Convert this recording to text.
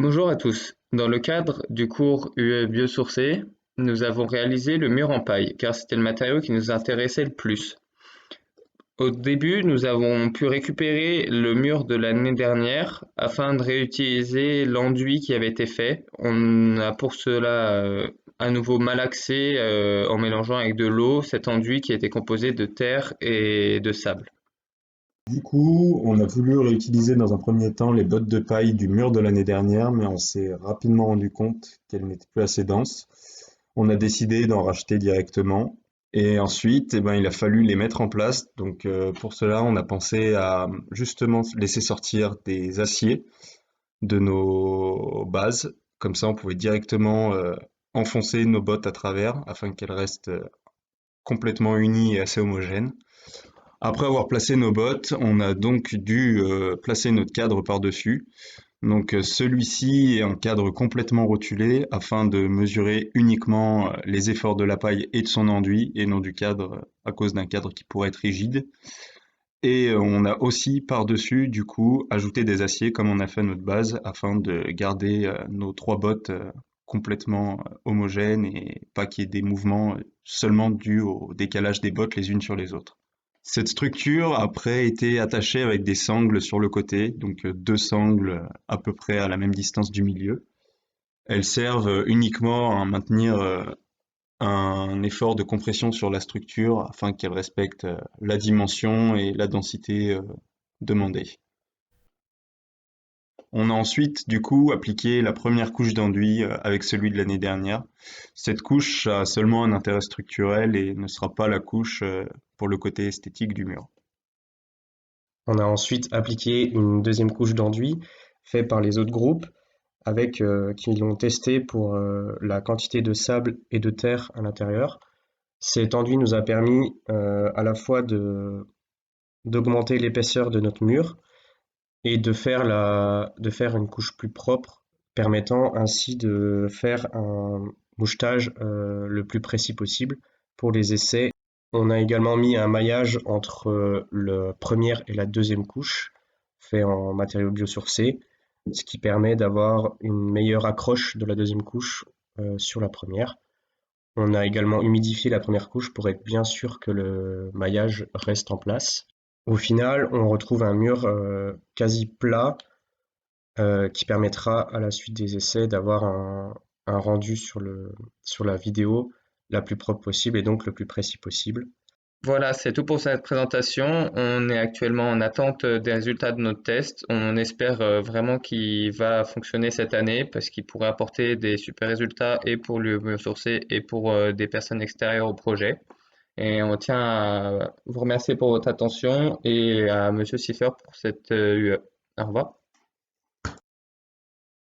Bonjour à tous. Dans le cadre du cours UE biosourcé, nous avons réalisé le mur en paille, car c'était le matériau qui nous intéressait le plus. Au début, nous avons pu récupérer le mur de l'année dernière afin de réutiliser l'enduit qui avait été fait. On a pour cela à nouveau malaxé en mélangeant avec de l'eau cet enduit qui était composé de terre et de sable. Du coup, on a voulu réutiliser dans un premier temps les bottes de paille du mur de l'année dernière, mais on s'est rapidement rendu compte qu'elles n'étaient plus assez denses. On a décidé d'en racheter directement. Et ensuite, il a fallu les mettre en place. Donc, pour cela, on a pensé à justement laisser sortir des aciers de nos bases. Comme ça, on pouvait directement enfoncer nos bottes à travers afin qu'elles restent complètement unies et assez homogènes. Après avoir placé nos bottes, on a donc dû placer notre cadre par-dessus. Donc celui-ci est un cadre complètement rotulé afin de mesurer uniquement les efforts de la paille et de son enduit et non du cadre à cause d'un cadre qui pourrait être rigide. Et on a aussi par-dessus du coup ajouté des aciers comme on a fait à notre base afin de garder nos trois bottes complètement homogènes et pas qu'il y ait des mouvements seulement dus au décalage des bottes les unes sur les autres. Cette structure a après été attachée avec des sangles sur le côté, donc deux sangles à peu près à la même distance du milieu. Elles servent uniquement à maintenir un effort de compression sur la structure afin qu'elle respecte la dimension et la densité demandée. On a ensuite du coup appliqué la première couche d'enduit avec celui de l'année dernière. Cette couche a seulement un intérêt structurel et ne sera pas la couche pour le côté esthétique du mur. On a ensuite appliqué une deuxième couche d'enduit fait par les autres groupes qui l'ont testé pour la quantité de sable et de terre à l'intérieur. Cet enduit nous a permis à la fois d'augmenter l'épaisseur de notre mur et de faire une couche plus propre, permettant ainsi de faire un mouchetage le plus précis possible pour les essais. On a également mis un maillage entre la première et la deuxième couche, fait en matériaux biosourcés, ce qui permet d'avoir une meilleure accroche de la deuxième couche sur la première. On a également humidifié la première couche pour être bien sûr que le maillage reste en place. Au final, on retrouve un mur quasi plat qui permettra à la suite des essais d'avoir un rendu sur la vidéo la plus propre possible et donc le plus précis possible. Voilà, c'est tout pour cette présentation. On est actuellement en attente des résultats de notre test. On espère vraiment qu'il va fonctionner cette année parce qu'il pourrait apporter des super résultats et pour le biosourcé et pour des personnes extérieures au projet. Et on tient à vous remercier pour votre attention et à Monsieur Siffer pour cette UE. Au revoir.